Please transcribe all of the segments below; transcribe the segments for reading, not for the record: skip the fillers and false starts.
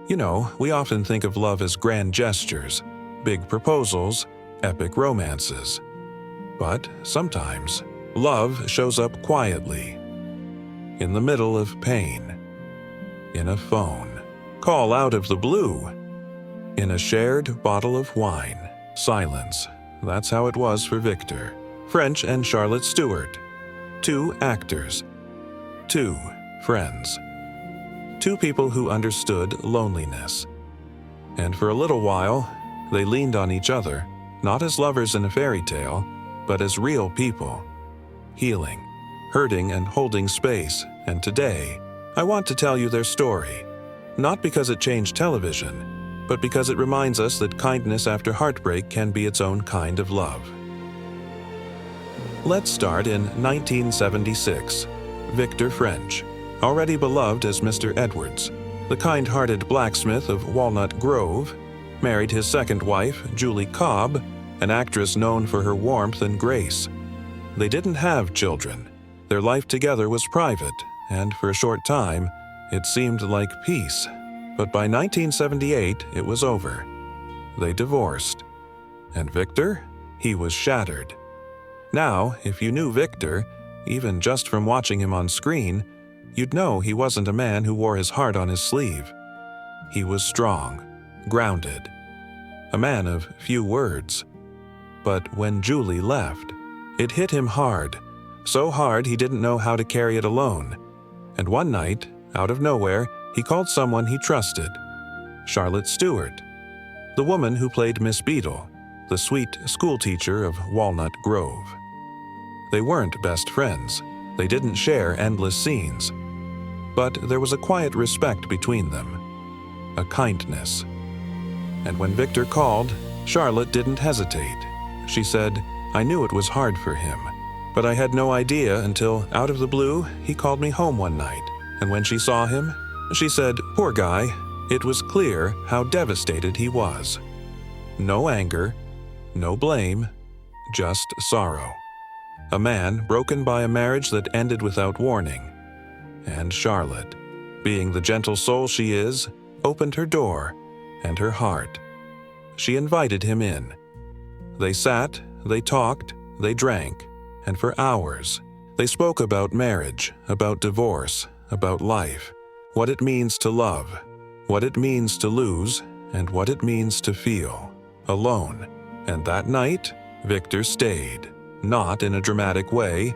You know, we often think of love as grand gestures, big proposals, epic romances. But sometimes, love shows up quietly, in the middle of pain, in a phone call out of the blue, in a shared bottle of wine, silence. That's how it was for Victor, French, and Charlotte Stewart. 2 actors, 2 friends, 2 people who understood loneliness. And for a little while, they leaned on each other, not as lovers in a fairy tale, but as real people, healing, hurting, and holding space. And today, I want to tell you their story, not because it changed television, but because it reminds us that kindness after heartbreak can be its own kind of love. Let's start in 1976. Victor French, already beloved as Mr. Edwards, the kind-hearted blacksmith of Walnut Grove, married his second wife, Julie Cobb, an actress known for her warmth and grace. They didn't have children. Their life together was private, and for a short time, it seemed like peace. But by 1978, it was over. They divorced. And Victor? He was shattered. Now, if you knew Victor, even just from watching him on screen, you'd know he wasn't a man who wore his heart on his sleeve. He was strong, grounded, a man of few words. But when Julie left, it hit him hard, so hard he didn't know how to carry it alone. And one night, out of nowhere, he called someone he trusted, Charlotte Stewart, the woman who played Miss Beadle, the sweet schoolteacher of Walnut Grove. They weren't best friends. They didn't share endless scenes. But there was a quiet respect between them, a kindness. And when Victor called, Charlotte didn't hesitate. She said, "I knew it was hard for him, but I had no idea until, out of the blue, he called me home one night. And when she saw him, she said, 'Poor guy.' It was clear how devastated he was. No anger, no blame, just sorrow. A man broken by a marriage that ended without warning. And Charlotte, being the gentle soul she is, opened her door and her heart. She invited him in. They sat, they talked, they drank, and for hours, they spoke about marriage, about divorce, about life, what it means to love, what it means to lose, and what it means to feel alone. And that night, Victor stayed, not in a dramatic way,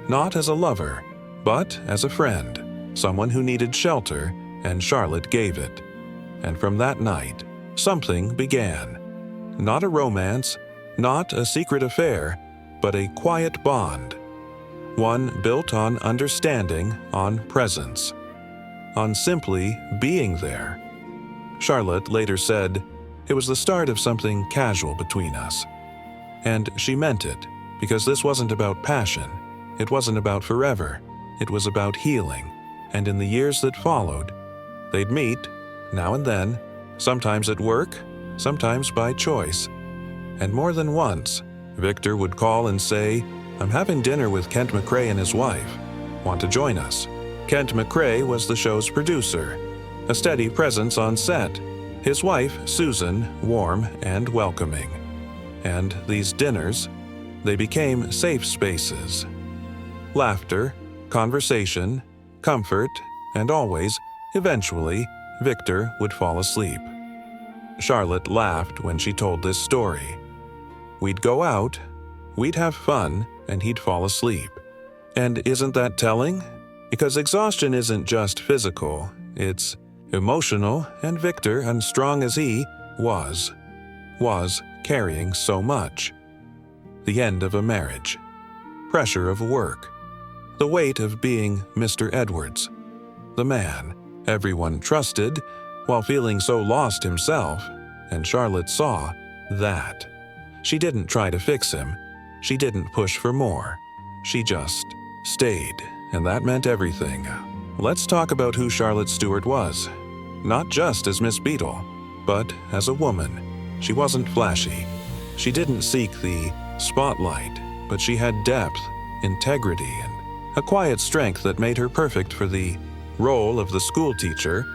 not as a lover, but as a friend, someone who needed shelter, and Charlotte gave it. And from that night, something began. Not a romance, not a secret affair, but a quiet bond. One built on understanding, on presence, on simply being there. Charlotte later said, "It was the start of something casual between us." And she meant it, because this wasn't about passion. It wasn't about forever. It was about healing. And in the years that followed, they'd meet, now and then, sometimes at work, sometimes by choice. And more than once, Victor would call and say, "I'm having dinner with Kent McCrae and his wife. Want to join us?" Kent McCrae was the show's producer, a steady presence on set. His wife, Susan, warm and welcoming. And these dinners, they became safe spaces. Laughter, conversation, comfort, and always, eventually, Victor would fall asleep. Charlotte laughed when she told this story. We'd go out, we'd have fun, and he'd fall asleep. And isn't that telling? Because exhaustion isn't just physical, it's emotional, and Victor, unstrung as he was carrying so much. The end of a marriage, pressure of work, the weight of being Mr. Edwards, the man everyone trusted while feeling so lost himself, and Charlotte saw that. She didn't try to fix him. She didn't push for more. She just stayed, and that meant everything. Let's talk about who Charlotte Stewart was. Not just as Miss Beadle, but as a woman. She wasn't flashy. She didn't seek the spotlight, but she had depth, integrity, and a quiet strength that made her perfect for the role of the schoolteacher,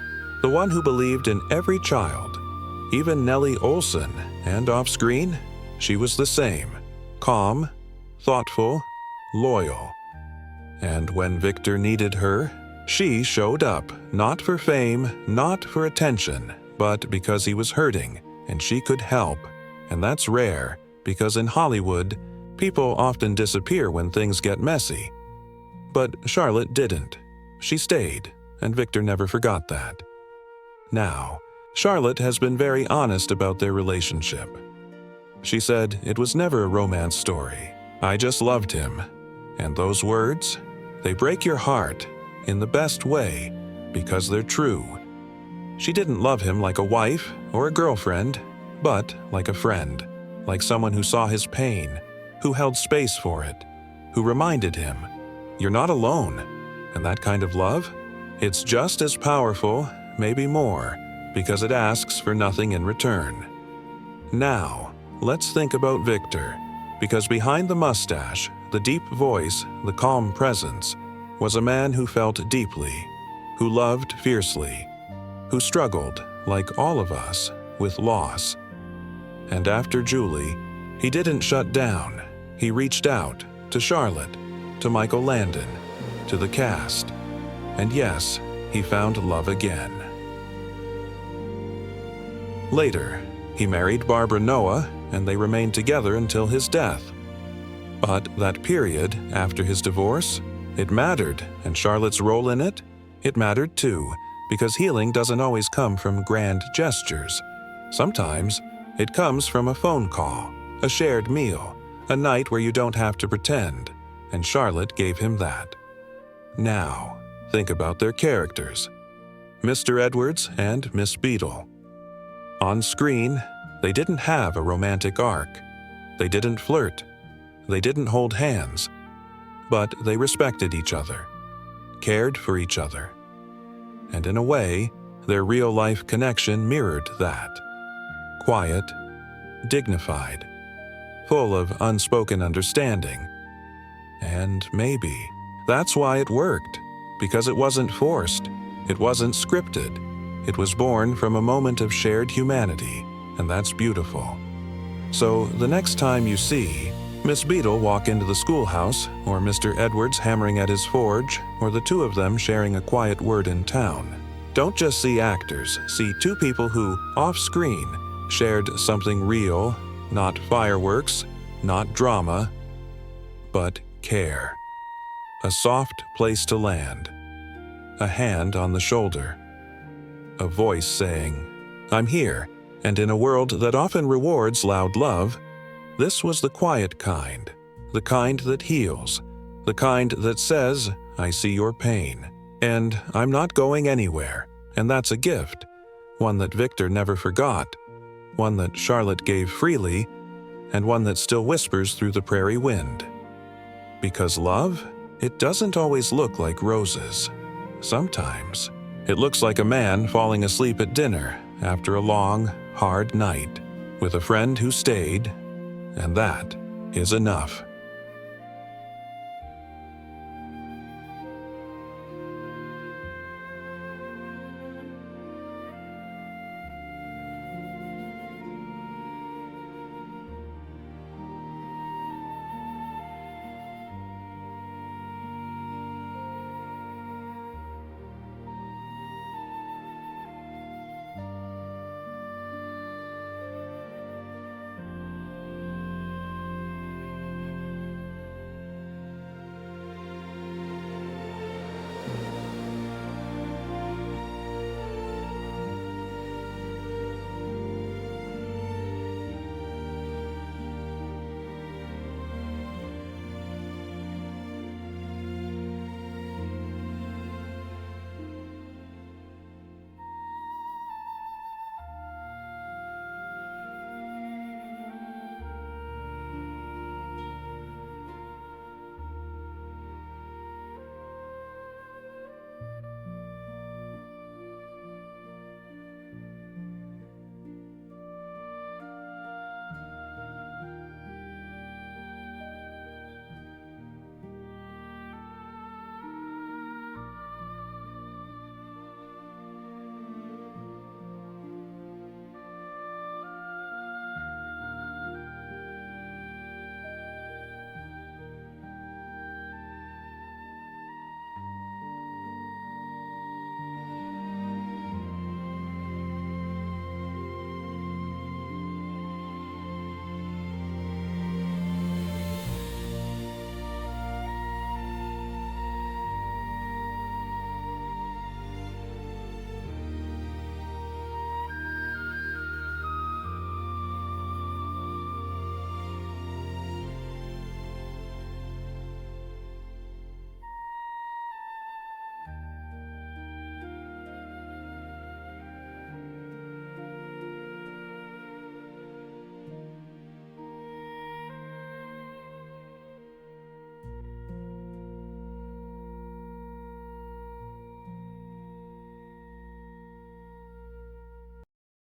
the one who believed in every child, even Nellie Olson, and off-screen, she was the same, calm, thoughtful, loyal. And when Victor needed her, she showed up, not for fame, not for attention, but because he was hurting, and she could help. And that's rare, because in Hollywood, people often disappear when things get messy. But Charlotte didn't. She stayed, and Victor never forgot that. Now, Charlotte has been very honest about their relationship. She said it was never a romance story. I just loved him. And those words, they break your heart in the best way because they're true. She didn't love him like a wife or a girlfriend, but like a friend, like someone who saw his pain, who held space for it, who reminded him, you're not alone. And that kind of love, it's just as powerful, maybe more, because it asks for nothing in return. Now, let's think about Victor, because behind the mustache, the deep voice, the calm presence, was a man who felt deeply, who loved fiercely, who struggled, like all of us, with loss. And after Julie, he didn't shut down. He reached out to Charlotte, to Michael Landon, to the cast. And yes, he found love again. Later, he married Barbara Noah, and they remained together until his death. But that period after his divorce, it mattered, and Charlotte's role in it, it mattered too, because healing doesn't always come from grand gestures. Sometimes, it comes from a phone call, a shared meal, a night where you don't have to pretend, and Charlotte gave him that. Now, think about their characters, Mr. Edwards and Miss Beadle. On screen, they didn't have a romantic arc. They didn't flirt. They didn't hold hands. But they respected each other, cared for each other. And in a way, their real-life connection mirrored that. Quiet, dignified, full of unspoken understanding. And maybe that's why it worked, because it wasn't forced, it wasn't scripted. It was born from a moment of shared humanity, and that's beautiful. So the next time you see Miss Beadle walk into the schoolhouse, or Mr. Edwards hammering at his forge, or the two of them sharing a quiet word in town, don't just see actors, see two people who, off-screen, shared something real, not fireworks, not drama, but care. A soft place to land. A hand on the shoulder. A voice saying, I'm here, and in a world that often rewards loud love, this was the quiet kind, the kind that heals, the kind that says, I see your pain, and I'm not going anywhere, and that's a gift, one that Victor never forgot, one that Charlotte gave freely, and one that still whispers through the prairie wind. Because love, it doesn't always look like roses. Sometimes, it looks like a man falling asleep at dinner after a long, hard night, with a friend who stayed, and that is enough.